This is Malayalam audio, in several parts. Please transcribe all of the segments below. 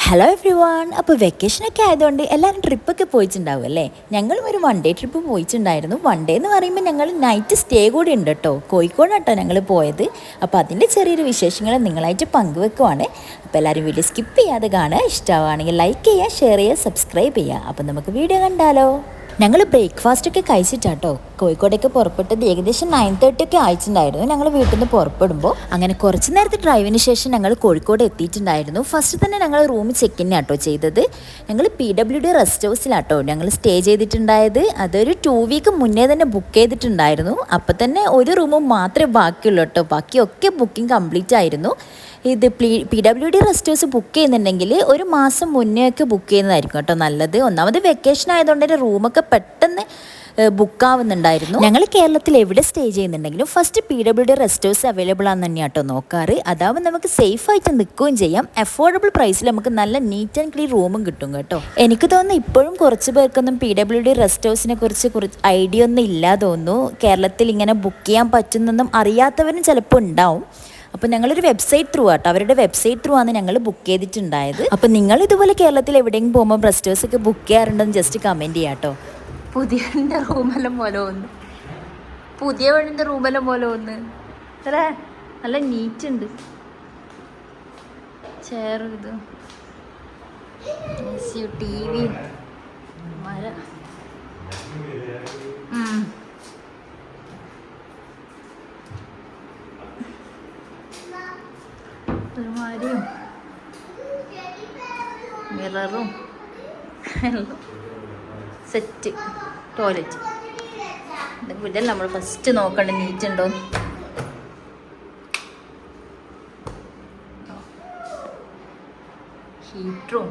Hello every one. അപ്പോൾ വെക്കേഷനൊക്കെ ആയതുകൊണ്ട് എല്ലാവരും ട്രിപ്പൊക്കെ പോയിട്ടുണ്ടാവും അല്ലേ? ഞങ്ങളും ഒരു വൺ ഡേ ട്രിപ്പ് പോയിട്ടുണ്ടായിരുന്നു. വൺ ഡേ എന്ന് പറയുമ്പോൾ ഞങ്ങൾ നൈറ്റ് സ്റ്റേ കൂടി ഉണ്ട് കേട്ടോ. കോഴിക്കോടാട്ടോ ഞങ്ങൾ പോയത്. അപ്പോൾ അതിൻ്റെ ചെറിയൊരു വിശേഷങ്ങൾ നിങ്ങളായിട്ട് പങ്കുവെക്കുവാണ്. അപ്പോൾ എല്ലാവരും വീഡിയോ സ്കിപ്പ് ചെയ്യാതെ കാണുക. ഇഷ്ടമാണെങ്കിൽ ലൈക്ക് ചെയ്യുക, ഷെയർ ചെയ്യുക, സബ്സ്ക്രൈബ് ചെയ്യുക. അപ്പോൾ നമുക്ക് വീഡിയോ കണ്ടാലോ. ഞങ്ങൾ ബ്രേക്ക്ഫാസ്റ്റൊക്കെ കഴിച്ചിട്ടാട്ടോ കോഴിക്കോടേക്ക് പുറപ്പെട്ടത്. ഏകദേശം 9:30 ഒക്കെ ആയിട്ടുണ്ടായിരുന്നു ഞങ്ങൾ വീട്ടിൽ നിന്ന് പുറപ്പെടുമ്പോൾ. അങ്ങനെ കുറച്ച് നേരത്തെ ഡ്രൈവിന് ശേഷം ഞങ്ങൾ കോഴിക്കോട് എത്തിയിട്ടുണ്ടായിരുന്നു. ഫസ്റ്റ് തന്നെ ഞങ്ങൾ റൂം ചെക്ക് ഇൻ ആട്ടോ ചെയ്തത്. ഞങ്ങൾ PWD റെസ്റ്റ് ഹൗസിലാട്ടോ ഞങ്ങൾ സ്റ്റേ ചെയ്തിട്ടുണ്ടായത്. അതൊരു 2 വീക്ക് മുന്നേ തന്നെ ബുക്ക് ചെയ്തിട്ടുണ്ടായിരുന്നു. അപ്പം തന്നെ ഒരു റൂമും മാത്രമേ ബാക്കിയുള്ളൂ കേട്ടോ. ബാക്കിയൊക്കെ ബുക്കിംഗ് കംപ്ലീറ്റ് ആയിരുന്നു. ഇത് PWD റെസ്റ്റ് ഹൗസ് ബുക്ക് ചെയ്യുന്നുണ്ടെങ്കിൽ ഒരു മാസം മുന്നേ ഒക്കെ ബുക്ക് ചെയ്യുന്നതായിരിക്കും കേട്ടോ നല്ലത്. ഒന്നാമത് വെക്കേഷൻ ആയതുകൊണ്ട് തന്നെ റൂമൊക്കെ പെട്ടെന്ന് ബുക്കാവുന്നുണ്ടായിരുന്നു. ഞങ്ങൾ കേരളത്തിൽ എവിടെ സ്റ്റേ ചെയ്യുന്നുണ്ടെങ്കിലും first PWD rest house available ആണെന്ന് തന്നെയാണ് കേട്ടോ നോക്കാറ്. അതാവുമ്പോൾ നമുക്ക് സേഫായിട്ട് നിൽക്കുകയും ചെയ്യാം. അഫോർഡബിൾ പ്രൈസിൽ നമുക്ക് നല്ല നീറ്റ് ആൻഡ് ക്ലീൻ റൂമും കിട്ടും കേട്ടോ. എനിക്ക് തോന്നുന്നു ഇപ്പോഴും കുറച്ച് പേർക്കൊന്നും PWD റെസ്റ്റ് ഹൗസിനെ കുറിച്ച് ഐഡിയ ഒന്നും ഇല്ല തോന്നുന്നു. കേരളത്തിൽ ഇങ്ങനെ ബുക്ക് ചെയ്യാൻ പറ്റുന്നൊന്നും അറിയാത്തവരും ചിലപ്പോൾ ഉണ്ടാവും. അപ്പോൾ ഞങ്ങളൊരു വെബ്സൈറ്റ് ത്രൂ ആട്ടോ, അവരുടെ വെബ്സൈറ്റ് ത്രൂ ആണ് ഞങ്ങൾ ബുക്ക് ചെയ്തിട്ടുണ്ടായത്. അപ്പോൾ നിങ്ങൾ ഇതുപോലെ കേരളത്തിൽ എവിടെയെങ്കിലും പോകുമ്പോൾ റെസ്റ്റ് ഹൗസ് ഒക്കെ ബുക്ക് ചെയ്യാറുണ്ടെന്ന് ജസ്റ്റ് കമൻറ്റ് ചെയ്യാം കേട്ടോ. പുതിയ റൂമെല്ലാം പോലെ ഒന്ന്, പുതിയ വീടിൻ്റെ റൂമെല്ലാം പോലെ ഒന്ന് അല്ലേ, നല്ല നീറ്റ് ഉണ്ട്. ചെയർ, ഇത് TV, മര, ഒരുമാതിരിയും മിററും സെറ്റ്, ടോയ്ലറ്റ്. ഇതെല്ലാം നമ്മൾ ഫസ്റ്റ് നോക്കണ്ട നീറ്റ് ഉണ്ടോ. ഹീറ്ററും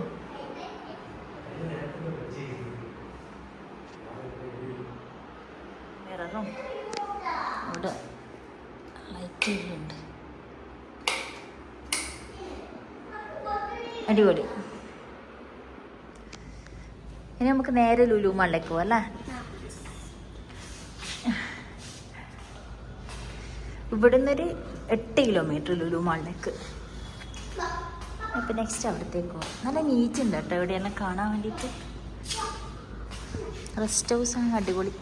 മിററും ഇവിടെ ലൈറ്റ് ഉണ്ട്. അടിപൊളി. ഇനി നമുക്ക് നേരെ ലുലു മാളിലേക്ക് പോവാം അല്ലേ. ഇവിടെ നിന്നൊരു 8 കിലോമീറ്റർ ലുലു മാളിലേക്ക്. അപ്പം നെക്സ്റ്റ് അവിടത്തേക്ക് പോവാം. നല്ല നീറ്റ് ഉണ്ട് കേട്ടോ എവിടെയെല്ലാം കാണാൻ വേണ്ടിയിട്ട്. റെസ്റ്റ് ഹൗസ് ആണ് അടിപൊളി.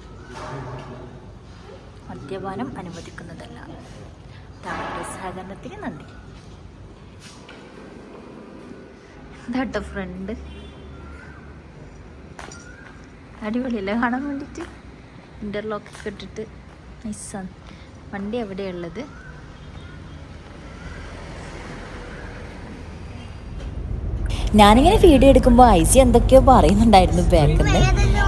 മദ്യപാനം അനുവദിക്കുന്നതല്ല. സഹകരണത്തിന് നന്ദി. ഇതാട്ടോ ഫ്രണ്ട്, അടിപൊളിയല്ലേ കാണാൻ വേണ്ടിയിട്ട്. ഇൻ്റർലോക്കൊക്കെ ഇട്ടിട്ട് നൈസാണ്. വണ്ടി എവിടെയുള്ളത്? ഞാനിങ്ങനെ വീഡിയോ എടുക്കുമ്പോൾ ഐസി എന്തൊക്കെയോ പറയുന്നുണ്ടായിരുന്നു ബാക്കിൽ നിന്ന്.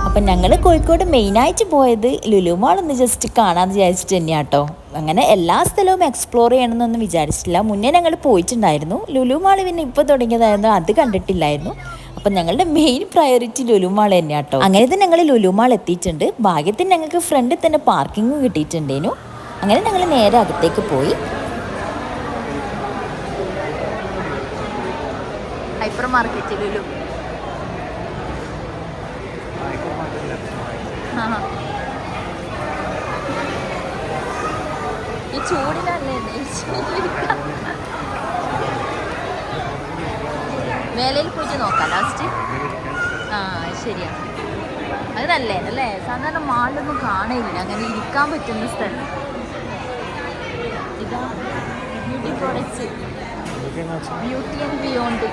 അപ്പം ഞങ്ങൾ കോഴിക്കോട് മെയിനായിട്ട് പോയത് ലുലു മാൾ ഒന്ന് ജസ്റ്റ് കാണാമെന്ന് വിചാരിച്ചിട്ട് തന്നെയാണ് കേട്ടോ. അങ്ങനെ എല്ലാ സ്ഥലവും എക്സ്പ്ലോർ ചെയ്യണമെന്നൊന്നും വിചാരിച്ചിട്ടില്ല. മുന്നേ ഞങ്ങൾ പോയിട്ടുണ്ടായിരുന്നു. ലുലു മാൾ പിന്നെ ഇപ്പോൾ തുടങ്ങിയതായിരുന്നു, അത് കണ്ടിട്ടില്ലായിരുന്നു. അപ്പം ഞങ്ങളുടെ മെയിൻ പ്രയോറിറ്റി ലുലു മാൾ തന്നെയാണ് കേട്ടോ. അങ്ങനെ തന്നെ ഞങ്ങൾ ലുലു മാൾ എത്തിയിട്ടുണ്ട്. ഭാഗ്യത്തിന് ഞങ്ങൾക്ക് ഫ്രണ്ടിൽ തന്നെ പാർക്കിങ്ങും കിട്ടിയിട്ടുണ്ടേനു. അങ്ങനെ ഞങ്ങൾ നേരെ അകത്തേക്ക് പോയി. Hyper market Lulu. ഈ ചൂടിനല്ലേ മേലയിൽ പോയിട്ട് നോക്കാം ലാസ്റ്റ്. ശരിയാണ്, അത് നല്ലതല്ലേ. സാധാരണ മാളിലൊന്നും കാണില്ല അങ്ങനെ ഇരിക്കാൻ പറ്റുന്ന സ്ഥലം. ഇതാ beauty products, beauty and beyond.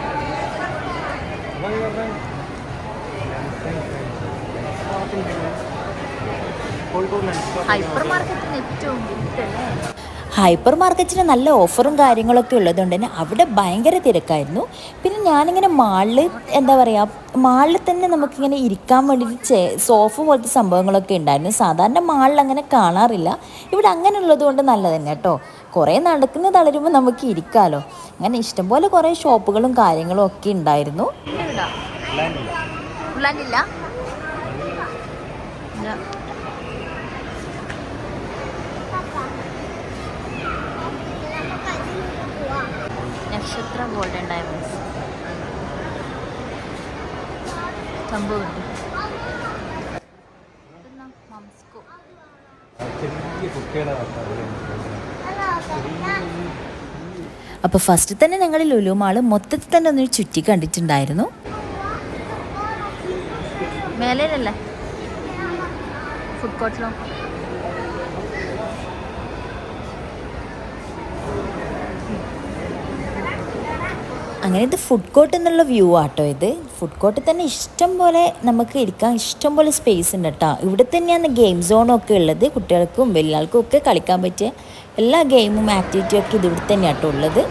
Hyper മാർക്കറ്റിന് ഏറ്റവും വിറ്റല്ലേ. ഹൈപ്പർ മാർക്കറ്റിന് നല്ല ഓഫറും കാര്യങ്ങളൊക്കെ ഉള്ളതുകൊണ്ട് തന്നെ അവിടെ ഭയങ്കര തിരക്കായിരുന്നു. പിന്നെ ഞാനിങ്ങനെ മാളിൽ എന്താ പറയുക, മാളിൽ തന്നെ നമുക്കിങ്ങനെ ഇരിക്കാൻ വേണ്ടിയിട്ട് സോഫ പോലത്തെ സംഭവങ്ങളൊക്കെ ഉണ്ടായിരുന്നു. സാധാരണ മാളിൽ അങ്ങനെ കാണാറില്ല. ഇവിടെ അങ്ങനെ ഉള്ളത് കൊണ്ട് നല്ലത് തന്നെ കേട്ടോ. കുറേ നടക്കുന്ന തളരുമ്പോൾ നമുക്ക് ഇരിക്കാമല്ലോ. അങ്ങനെ ഇഷ്ടംപോലെ കുറേ ഷോപ്പുകളും കാര്യങ്ങളും ഒക്കെ ഉണ്ടായിരുന്നു. നക്ഷത്ര ഗോൾഡൻ ഡയമണ്ട്സ് സംഭവമുണ്ട്. അപ്പോൾ ഫസ്റ്റ് തന്നെ ഞങ്ങൾ ലുലു മാൾ മൊത്തത്തിൽ തന്നെ ഒന്ന് ചുറ്റി കണ്ടിട്ടുണ്ടായിരുന്നു. മേലല്ലേ ഫുഡ് കോർട്ടിലോ അങ്ങനെ ഇത് ഫുഡ് കോർട്ട് എന്നുള്ള വ്യൂ ആട്ടോ. ഇത് ഫുഡ് കോർട്ടിൽ തന്നെ ഇഷ്ടം പോലെ നമുക്ക് ഇരിക്കാൻ ഇഷ്ടം പോലെ സ്പേസ് ഉണ്ട് കേട്ടോ. ഇവിടെ തന്നെയാണ് ഗെയിം സോണൊക്കെ ഉള്ളത്. കുട്ടികൾക്കും വലിയ ആൾക്കും ഒക്കെ കളിക്കാൻ പറ്റിയ എല്ലാ ഗെയിമും ആക്ടിവിറ്റിയും ഒക്കെ ഇത് ഇവിടെ തന്നെയാണ് കേട്ടോ ഉള്ളത്.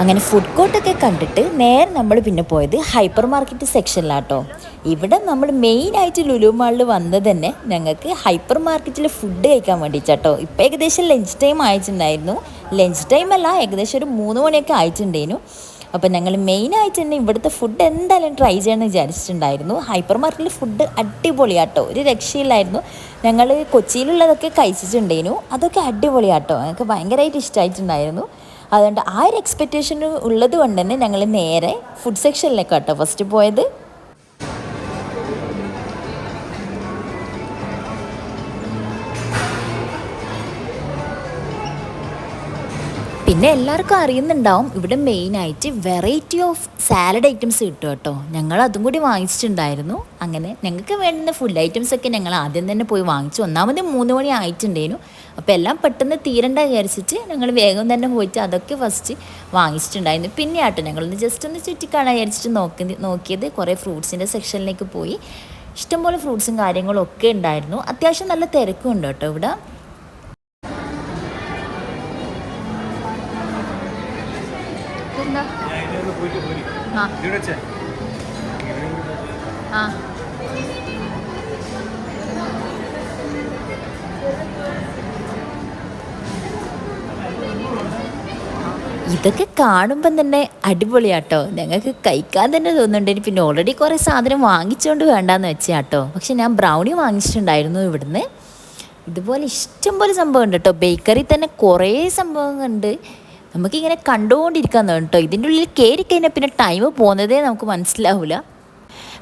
അങ്ങനെ ഫുഡ് കോർട്ടൊക്കെ കണ്ടിട്ട് നേരെ നമ്മൾ പിന്നെ പോയത് ഹൈപ്പർ മാർക്കറ്റ് സെക്ഷനിലാട്ടോ. ഇവിടെ നമ്മൾ മെയിനായിട്ട് ലുലു മാളിൽ വന്നത് തന്നെ ഞങ്ങൾക്ക് ഹൈപ്പർ മാർക്കറ്റിൽ ഫുഡ് കഴിക്കാൻ വേണ്ടിയിട്ടാട്ടോ. ഇപ്പോൾ ഏകദേശം ലഞ്ച് ടൈം ആയിട്ടുണ്ടായിരുന്നു. ലഞ്ച് ടൈം അല്ല, ഏകദേശം ഒരു 3 മണിയൊക്കെ ആയിട്ടുണ്ടായിരുന്നു. അപ്പോൾ ഞങ്ങൾ മെയിനായിട്ട് തന്നെ ഇവിടുത്തെ ഫുഡ് എന്തായാലും ട്രൈ ചെയ്യണമെന്ന് വിചാരിച്ചിട്ടുണ്ടായിരുന്നു. ഹൈപ്പർ മാർക്കറ്റിൽ ഫുഡ് അടിപൊളിയാട്ടോ, ഒരു രക്ഷയില്ലായിരുന്നു. ഞങ്ങൾ കൊച്ചിയിലുള്ളതൊക്കെ കഴിച്ചിട്ടുണ്ടായിരുന്നു, അതൊക്കെ അടിപൊളിയാട്ടോ. ഞങ്ങൾക്ക് ഭയങ്കരമായിട്ട് ഇഷ്ടമായിട്ടുണ്ടായിരുന്നു. അതുകൊണ്ട് ആ ഒരു എക്സ്പെക്റ്റേഷൻ ഉള്ളത് കൊണ്ട് തന്നെ ഞങ്ങൾ നേരെ ഫുഡ് സെക്ഷനിലേക്കാട്ടോ ഫസ്റ്റ് പോയത്. പിന്നെ എല്ലാവർക്കും അറിയുന്നുണ്ടാവും ഇവിടെ മെയിനായിട്ട് വെറൈറ്റി ഓഫ് സാലഡ് ഐറ്റംസ് കിട്ടും കേട്ടോ. ഞങ്ങൾ അതും കൂടി വാങ്ങിച്ചിട്ടുണ്ടായിരുന്നു. അങ്ങനെ ഞങ്ങൾക്ക് വേണ്ടുന്ന ഫുഡ് ഐറ്റംസൊക്കെ ഞങ്ങൾ ആദ്യം തന്നെ പോയി വാങ്ങിച്ചു. ഒന്നാമത് 3 മണി ആയിട്ടുണ്ടായിരുന്നു. അപ്പോൾ എല്ലാം പെട്ടെന്ന് തീരണ്ട വിചാരിച്ചിട്ട് ഞങ്ങൾ വേഗം തന്നെ പോയിട്ട് അതൊക്കെ ഫസ്റ്റ് വാങ്ങിച്ചിട്ടുണ്ടായിരുന്നു. പിന്നെ ആട്ടോ ഞങ്ങളൊന്ന് ജസ്റ്റ് ഒന്ന് ചുറ്റിക്കാണാൻ വിചാരിച്ചിട്ട് നോക്കിയത് കുറേ ഫ്രൂട്ട്സിൻ്റെ സെക്ഷനിലേക്ക് പോയി. ഇഷ്ടംപോലെ ഫ്രൂട്ട്സും കാര്യങ്ങളും ഒക്കെ ഉണ്ടായിരുന്നു. അത്യാവശ്യം നല്ല തിരക്കും ഉണ്ട് കേട്ടോ ഇവിടെ. ഇതൊക്കെ കാണുമ്പം തന്നെ അടിപൊളിയാട്ടോ. ഞങ്ങൾക്ക് കഴിക്കാൻ തന്നെ തോന്നുന്നുണ്ട്. പിന്നെ ഓൾറെഡി കുറേ സാധനം വാങ്ങിച്ചുകൊണ്ട് വേണ്ടാന്ന് വെച്ചാട്ടോ. പക്ഷെ ഞാൻ ബ്രൗണി വാങ്ങിച്ചിട്ടുണ്ടായിരുന്നു ഇവിടുന്ന്. ഇതുപോലെ ഇഷ്ടംപോലെ സംഭവം ഉണ്ട് കേട്ടോ. ബേക്കറി തന്നെ കുറേ സംഭവങ്ങളുണ്ട്. നമുക്കിങ്ങനെ കണ്ടുകൊണ്ടിരിക്കാൻ തോന്നും കേട്ടോ. ഇതിൻ്റെ ഉള്ളിൽ കയറി കഴിഞ്ഞാൽ പിന്നെ ടൈം പോകുന്നതേ നമുക്ക് മനസ്സിലാവില്ല.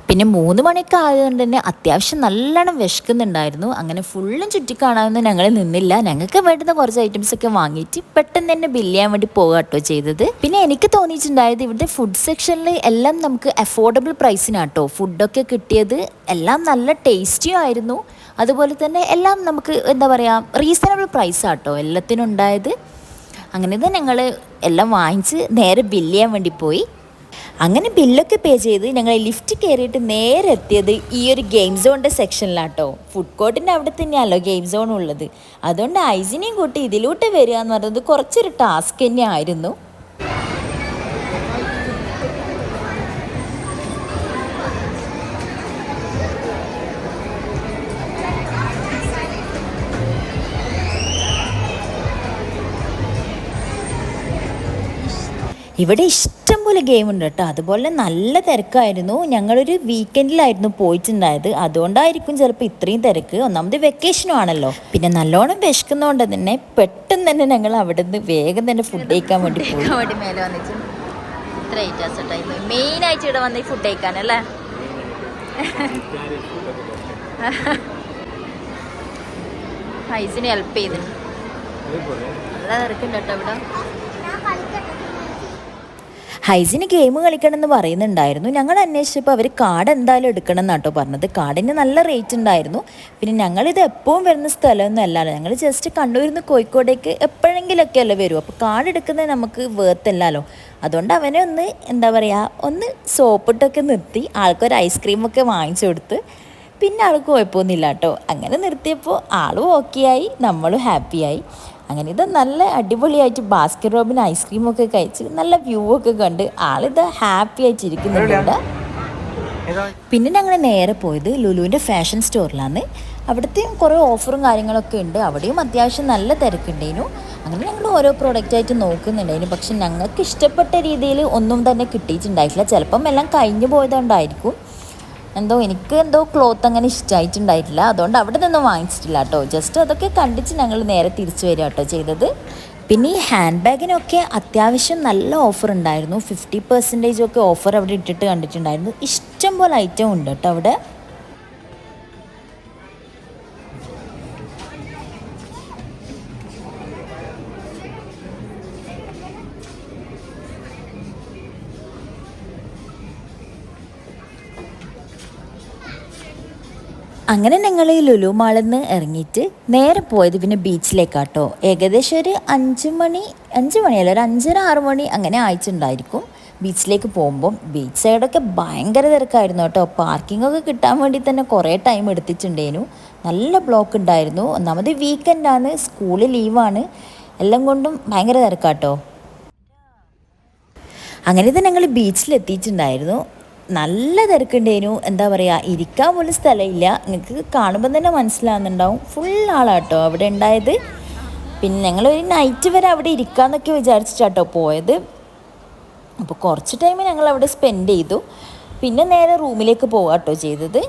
പിന്നെ 3 മണിയൊക്കെ ആയതുകൊണ്ട് തന്നെ അത്യാവശ്യം നല്ലോണം വിശക്കുന്നുണ്ടായിരുന്നു. അങ്ങനെ ഫുള്ളും ചുറ്റിക്കാണാമെന്ന് ഞങ്ങൾ നിന്നില്ല. ഞങ്ങൾക്ക് വേണ്ടുന്ന കുറച്ച് ഐറ്റംസൊക്കെ വാങ്ങിയിട്ട് പെട്ടെന്ന് തന്നെ ബില്ല് ചെയ്യാൻ വേണ്ടി പോകുക കേട്ടോ ചെയ്തത്. പിന്നെ എനിക്ക് തോന്നിയിട്ടുണ്ടായത് ഇവിടുത്തെ ഫുഡ് സെക്ഷനിൽ എല്ലാം നമുക്ക് അഫോർഡബിൾ പ്രൈസിനാട്ടോ ഫുഡൊക്കെ കിട്ടിയത്. എല്ലാം നല്ല ടേസ്റ്റിയും ആയിരുന്നു. അതുപോലെ തന്നെ എല്ലാം നമുക്ക് എന്താ പറയുക റീസണബിൾ പ്രൈസാട്ടോ എല്ലാത്തിനും ഉണ്ടായത്. അങ്ങനെ തന്നെ ഞങ്ങൾ എല്ലാം വാങ്ങിച്ച് നേരെ ബില്ല് ചെയ്യാൻ വേണ്ടി പോയി. അങ്ങനെ ബില്ലൊക്കെ പേ ചെയ്ത് ഞങ്ങൾ ലിഫ്റ്റ് കയറിയിട്ട് നേരെ എത്തിയത് ഈ ഒരു ഗെയിം സോണിൻ്റെ സെക്ഷനിലാട്ടോ. ഫുഡ് കോർട്ടിൻ്റെ അവിടെ തന്നെയാണല്ലോ ഗെയിം സോൺ ഉള്ളത്. അതുകൊണ്ട് ഐസിനെയും കൂട്ടി ഇതിലൂട്ട് വരിക എന്ന് പറയുന്നത് കുറച്ചൊരു ടാസ്ക് തന്നെയായിരുന്നു. ഇവിടെ ഇഷ്ടംപോലെ ഗെയിം ഉണ്ട് കേട്ടോ. അതുപോലെ നല്ല തിരക്കായിരുന്നു. ഞങ്ങളൊരു വീക്കെൻഡിലായിരുന്നു പോയിട്ടുണ്ടായത്. അതുകൊണ്ടായിരിക്കും ചിലപ്പോൾ ഇത്രയും തിരക്ക്. ഒന്നാമത് വെക്കേഷനും ആണല്ലോ. പിന്നെ നല്ലോണം വിശക്കുന്നതുകൊണ്ട് തന്നെ പെട്ടെന്ന് തന്നെ ഞങ്ങൾ അവിടെ നിന്ന് വേഗം തന്നെ ഫുഡ് കഴിക്കാൻ വേണ്ടി പോയി. മേലെ വന്നിട്ട് ഇത്ര മെയിനായിട്ട് ഇവിടെ വന്ന് ഫുഡ് കഴിക്കാനല്ലേ. ഹൈസിന് ഹെൽപ്പ് ചെയ്തിട്ടുണ്ട്. നല്ല തിരക്കുണ്ട് കേട്ടോ ഇവിടെ. ഹൈസിന് ഗെയിം കളിക്കണം എന്ന് പറയുന്നുണ്ടായിരുന്നു. ഞങ്ങൾ അന്വേഷിച്ചപ്പോൾ അവർ കാർഡ് എന്തായാലും എടുക്കണം എന്നാട്ടോ പറഞ്ഞത്. കാർഡിന് നല്ല റേറ്റ് ഉണ്ടായിരുന്നു. പിന്നെ ഞങ്ങളിത് എപ്പോഴും വരുന്ന സ്ഥലമൊന്നും അല്ലല്ലോ. ഞങ്ങൾ ജസ്റ്റ് കണ്ണൂരിൽ നിന്ന് കോഴിക്കോടേക്ക് എപ്പോഴെങ്കിലുമൊക്കെ അല്ലേ വരും. അപ്പോൾ കാർഡ് എടുക്കുന്നത് നമുക്ക് വേർത്തല്ലല്ലോ. അതുകൊണ്ട് അവനെ ഒന്ന് എന്താ പറയുക ഒന്ന് സോപ്പിട്ടൊക്കെ നിർത്തി ആൾക്കൊരു ഐസ്ക്രീമൊക്കെ വാങ്ങിച്ചു കൊടുത്ത് പിന്നെ ആൾക്ക് കുഴപ്പമൊന്നുമില്ല കേട്ടോ. അങ്ങനെ നിർത്തിയപ്പോൾ ആളും ഓക്കെ ആയി, നമ്മളും ഹാപ്പിയായി. അങ്ങനെ ഇത് നല്ല അടിപൊളിയായിട്ട് ബാസ്കറ്റ് റോബിൻ ഐസ്ക്രീമൊക്കെ കഴിച്ച് നല്ല വ്യൂ ഒക്കെ കണ്ട് ആളിത് ഹാപ്പി ആയിട്ടിരിക്കുന്നുണ്ട്. പിന്നെ ഞങ്ങൾ നേരെ പോയത് ലുലുവിൻ്റെ ഫാഷൻ സ്റ്റോറിലാണ്. അവിടുത്തെയും കുറേ ഓഫറും കാര്യങ്ങളൊക്കെ ഉണ്ട്. അവിടെയും അത്യാവശ്യം നല്ല തിരക്കുണ്ടായിരുന്നു. അങ്ങനെ ഞങ്ങൾ ഓരോ പ്രോഡക്റ്റായിട്ട് നോക്കുന്നുണ്ടായിരുന്നു. പക്ഷെ ഞങ്ങൾക്ക് ഇഷ്ടപ്പെട്ട രീതിയിൽ ഒന്നും തന്നെ കിട്ടിയിട്ടുണ്ടായിട്ടില്ല. ചിലപ്പം എല്ലാം കഴിഞ്ഞു പോയതുകൊണ്ടായിരിക്കും. എന്തോ എനിക്ക് എന്തോ ക്ലോത്ത് അങ്ങനെ ഇഷ്ടമായിട്ടുണ്ടായിട്ടില്ല, അതുകൊണ്ട് അവിടെ നിന്നും വാങ്ങിച്ചിട്ടില്ല കേട്ടോ. ജസ്റ്റ് അതൊക്കെ കണ്ടിച്ച് ഞങ്ങൾ നേരെ തിരിച്ചു വരിക കേട്ടോ ചെയ്തത്. പിന്നെ ഈ ഹാൻഡ് ബാഗിനൊക്കെ അത്യാവശ്യം നല്ല ഓഫർ ഉണ്ടായിരുന്നു. 50% ഒക്കെ ഓഫർ അവിടെ ഇട്ടിട്ട് കണ്ടിട്ടുണ്ടായിരുന്നു. ഇഷ്ടം പോലെ ഐറ്റം ഉണ്ട് കേട്ടോ അവിടെ. അങ്ങനെ ഞങ്ങൾ ഈ ലുലു മാളിൽ നിന്ന് ഇറങ്ങിയിട്ട് നേരെ പോയത് പിന്നെ ബീച്ചിലേക്കാട്ടോ. ഏകദേശം ഒരു 5 മണിയല്ല, ഒരു 5:30 6 മണി അങ്ങനെ ആയിട്ടുണ്ടായിരിക്കും ബീച്ചിലേക്ക് പോകുമ്പം. ബീച്ച് സൈഡൊക്കെ ഭയങ്കര തിരക്കായിരുന്നു കേട്ടോ. പാർക്കിങ്ങൊക്കെ കിട്ടാൻ വേണ്ടി തന്നെ കുറേ ടൈം എടുത്തിട്ടുണ്ടേനു. നല്ല ബ്ലോക്ക് ഉണ്ടായിരുന്നു. ഒന്നാമത് വീക്കെൻഡാണ്, സ്കൂള് ലീവാണ്, എല്ലാം കൊണ്ടും ഭയങ്കര തിരക്കാട്ടോ. അങ്ങനെ തന്നെ ഞങ്ങൾ ബീച്ചിലെത്തിയിട്ടുണ്ടായിരുന്നു. നല്ല തിരക്കുണ്ടേനു. എന്താ പറയുക, ഇരിക്കാൻ പോലും സ്ഥലമില്ല. നിങ്ങൾക്ക് കാണുമ്പോൾ തന്നെ മനസ്സിലാകുന്നുണ്ടാവും, ഫുൾ ആളാട്ടോ അവിടെ ഉണ്ടായത്. പിന്നെ ഞങ്ങളൊരു നൈറ്റ് വരെ അവിടെ ഇരിക്കാമെന്നൊക്കെ വിചാരിച്ചിട്ടാട്ടോ പോയത്. അപ്പോൾ കുറച്ച് ടൈം ഞങ്ങൾ അവിടെ സ്പെൻഡ് ചെയ്തു. പിന്നെ നേരെ റൂമിലേക്ക് പോകാട്ടോ ചെയ്തത്.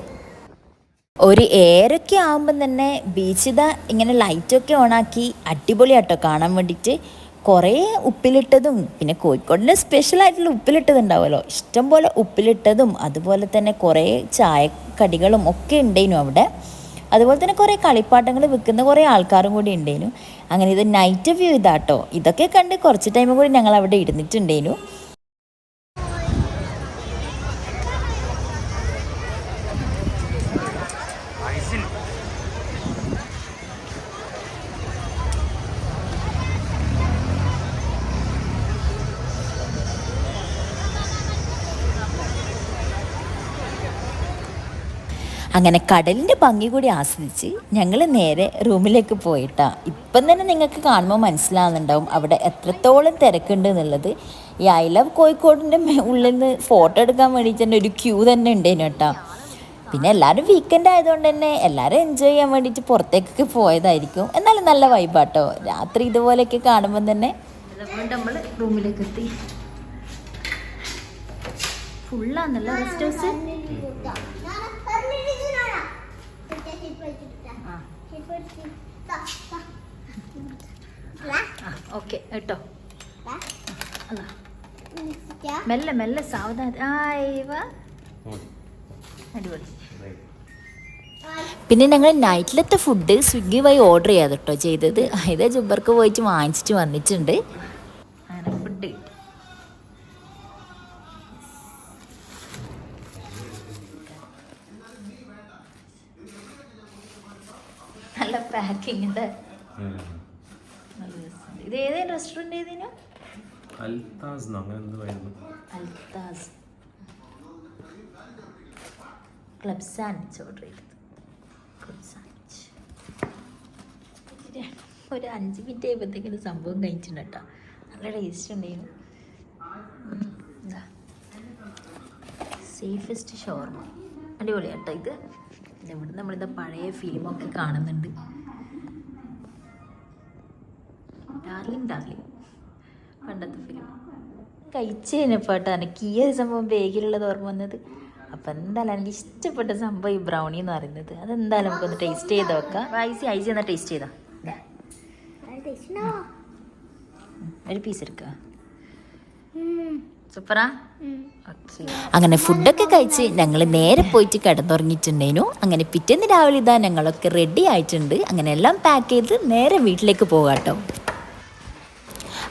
ഒരു 7 ആകുമ്പം തന്നെ ബീച്ച് ഇതാ ഇങ്ങനെ ലൈറ്റൊക്കെ ഓണാക്കി, അടിപൊളിയാട്ടോ കാണാൻ വേണ്ടിയിട്ട്. കുറേ ഉപ്പിലിട്ടതും, പിന്നെ കോഴിക്കോടിൻ്റെ സ്പെഷ്യലായിട്ടുള്ള ഉപ്പിലിട്ടത് ഉണ്ടാവുമല്ലോ, ഇഷ്ടംപോലെ ഉപ്പിലിട്ടതും അതുപോലെ തന്നെ കുറേ ചായക്കടികളും ഒക്കെ ഉണ്ടായിരുന്നു അവിടെ. അതുപോലെ തന്നെ കുറേ കളിപ്പാട്ടങ്ങൾ വിൽക്കുന്ന കുറേ ആൾക്കാരും കൂടി ഉണ്ടായിരുന്നു. അങ്ങനെ ഇത് നൈറ്റ് വ്യൂ ഇതാട്ടോ. ഇതൊക്കെ കണ്ട് കുറച്ച് ടൈം കൂടി ഞങ്ങൾ അവിടെ ഇരുന്നിട്ടുണ്ടായിരുന്നു. അങ്ങനെ കടലിൻ്റെ ഭംഗി കൂടി ആസ്വദിച്ച് ഞങ്ങൾ നേരെ റൂമിലേക്ക് പോയിട്ടാ. ഇപ്പം തന്നെ നിങ്ങൾക്ക് കാണുമ്പോൾ മനസ്സിലാകുന്നുണ്ടാവും അവിടെ എത്രത്തോളം തിരക്കുണ്ട് എന്നുള്ളത്. ഈ ഐ ലവ് കോഴിക്കോടിൻ്റെ ഉള്ളിൽ നിന്ന് ഫോട്ടോ എടുക്കാൻ വേണ്ടിയിട്ട് തന്നെ ഒരു ക്യൂ തന്നെ ഉണ്ടായിരുന്നു കേട്ടോ. പിന്നെ എല്ലാവരും വീക്കെൻഡ് ആയതുകൊണ്ട് തന്നെ എല്ലാവരും എൻജോയ് ചെയ്യാൻ വേണ്ടിയിട്ട് പുറത്തേക്കൊക്കെ പോയതായിരിക്കും. എന്നാലും നല്ല വൈബാട്ടോ രാത്രി ഇതുപോലെയൊക്കെ കാണുമ്പോൾ തന്നെ. നമ്മൾ റൂമിലേക്ക് എത്തി. ഫുള്ളാന്നല്ല റെസ്റ്റ് ഹൗസ്. ഓക്കെ കേട്ടോ, മെല്ലെ മെല്ലെ സാവധാനം. അടിപൊളി. പിന്നെ ഞങ്ങൾ നൈറ്റിലത്തെ ഫുഡ് സ്വിഗ്ഗി വഴി ഓർഡർ ചെയ്യാതെ കേട്ടോ ചെയ്തത്. ഇത് ജുബർക്ക് പോയിട്ട് വാങ്ങിച്ചിട്ട് വന്നിട്ടുണ്ട്. അങ്ങനെ ഫുഡ് നല്ല പാക്കിങ്ങിൻ്റെ. ഇത് ഏതേലും റെസ്റ്റോറൻറ്റ് ഏതേനു? അൽത്താസ്. ക്ലബ് സാൻഡ്വിച്ച് ഓർഡർ ചെയ്തത്. ക്ലബ് സാൻഡ്വിച്ച് ഒരു 5 മിനിറ്റ് ആയപ്പോഴത്തേക്കിന് സംഭവം കഴിച്ചിട്ടുണ്ട് കേട്ടോ. നല്ല ടേസ്റ്റ് ഉണ്ടായിരുന്നു. സേഫസ്റ്റ് ഷവർമ അടിപൊളി കേട്ടോ. ഇത് ഇവിടെ നമ്മളിതാ പഴയ ഫിലിമൊക്കെ കാണുന്നുണ്ട്. ഡാർലിംഗ് പണ്ടത്തെ ഫിലിം കഴിച്ച് കഴിഞ്ഞപ്പോട്ടോ എനിക്ക് ഈ ഒരു സംഭവം ബേഗിലുള്ളത് ഓർമ്മ വന്നത്. അപ്പം എന്തായാലും എനിക്ക് ഇഷ്ടപ്പെട്ട സംഭവം ഈ ബ്രൗണി എന്ന് പറയുന്നത്. അതെന്തായാലും നമുക്കൊന്ന് ടേസ്റ്റ് ചെയ്ത് നോക്കാം. ഐസി എന്നാൽ ടേസ്റ്റ് ചെയ്താ ഒരു പീസ് എടുക്കുക. സൂപ്പറാ. അങ്ങനെ ഫുഡൊക്കെ കഴിച്ച് ഞങ്ങൾ നേരെ പോയിട്ട് കിടന്നുറങ്ങിയിട്ടുണ്ടായിരുന്നു. അങ്ങനെ പിറ്റേന്ന് രാവിലെ ഇതാ ഞങ്ങളൊക്കെ റെഡി ആയിട്ടുണ്ട്. അങ്ങനെ എല്ലാം പാക്ക് ചെയ്ത് നേരെ വീട്ടിലേക്ക് പോകാട്ടോ.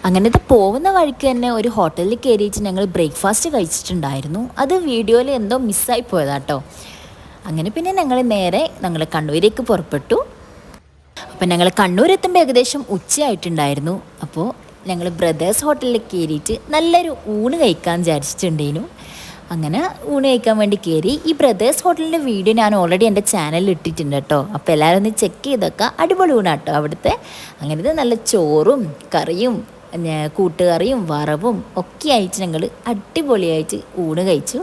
അങ്ങനെ ഇത് പോകുന്ന വഴിക്ക് തന്നെ ഒരു ഹോട്ടലിൽ കയറിയിട്ട് ഞങ്ങൾ ബ്രേക്ക്ഫാസ്റ്റ് കഴിച്ചിട്ടുണ്ടായിരുന്നു. അത് വീഡിയോയിൽ എന്തോ മിസ്സായി പോയതാട്ടോ. അങ്ങനെ പിന്നെ ഞങ്ങൾ കണ്ണൂരേക്ക് പുറപ്പെട്ടു. അപ്പം ഞങ്ങൾ കണ്ണൂരെത്തുമ്പോൾ ഏകദേശം ഉച്ചയായിട്ടുണ്ടായിരുന്നു. അപ്പോൾ ഞങ്ങൾ ബ്രദേഴ്സ് ഹോട്ടലിൽ കയറിയിട്ട് നല്ലൊരു ഊണ് കഴിക്കാൻ വിചാരിച്ചിട്ടുണ്ടായിരുന്നു. അങ്ങനെ ഊണ് കഴിക്കാൻ വേണ്ടി കയറി. ഈ ബ്രദേഴ്സ് ഹോട്ടലിൻ്റെ വീഡിയോ ഞാൻ ഓൾറെഡി എൻ്റെ ചാനലിൽ ഇട്ടിട്ടുണ്ട് കേട്ടോ. അപ്പോൾ എല്ലാവരും ഒന്ന് ചെക്ക് ചെയ്തൊക്കെ. അടിപൊളി ഊണാട്ടോ അവിടുത്തെ. അങ്ങനത്തെ നല്ല ചോറും കറിയും കൂട്ടുകറിയും വറവും ഒക്കെ ആയിട്ട് ഞങ്ങൾ അടിപൊളിയായിട്ട് ഊണ് കഴിച്ചു.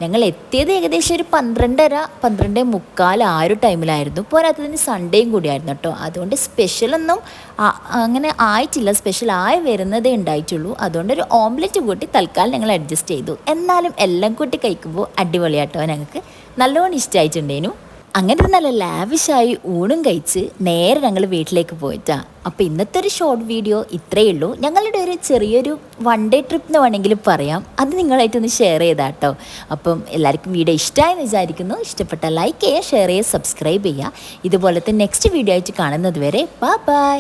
ഞങ്ങൾ എത്തിയത് ഏകദേശം ഒരു 12:30 12:45 ആ ഒരു ടൈമിലായിരുന്നു. പോരാത്തതിന് സൺഡേയും കൂടിയായിരുന്നു കേട്ടോ. അതുകൊണ്ട് സ്പെഷ്യലൊന്നും അങ്ങനെ ആയിട്ടില്ല, സ്പെഷ്യലായി വരുന്നതേ ഉണ്ടായിട്ടുള്ളൂ. അതുകൊണ്ട് ഒരു ഓംലെറ്റ് കൂട്ടി തൽക്കാലം ഞങ്ങൾ അഡ്ജസ്റ്റ് ചെയ്തു. എന്നാലും എല്ലാം കൂട്ടി കഴിക്കുമ്പോൾ അടിപൊളിയാട്ടോ ഞങ്ങൾക്ക്. നല്ലോണം ഇഷ്ടമായിട്ടുണ്ടേനു. അങ്ങനെ ഒരു നല്ല ലാവിഷായി ഊണും കഴിച്ച് നേരെ ഞങ്ങൾ വീട്ടിലേക്ക് പോയിട്ടാ. അപ്പോൾ ഇന്നത്തെ ഒരു ഷോർട്ട് വീഡിയോ ഇത്രയേ ഉള്ളൂ. ഞങ്ങളുടെ ഒരു ചെറിയൊരു വൺ ഡേ ട്രിപ്പ് എന്ന് വേണമെങ്കിൽ പറയാം. അത് നിങ്ങളായിട്ടൊന്ന് ഷെയർ ചെയ്താട്ടോ. അപ്പം എല്ലാവർക്കും വീഡിയോ ഇഷ്ടമായെന്ന് വിചാരിക്കുന്നു. ഇഷ്ടപ്പെട്ട ലൈക്ക് ചെയ്യുക, ഷെയർ ചെയ്യുക, സബ്സ്ക്രൈബ് ചെയ്യുക. ഇതുപോലത്തെ നെക്സ്റ്റ് വീഡിയോ ആയിട്ട് കാണുന്നത് വരെ ബൈ.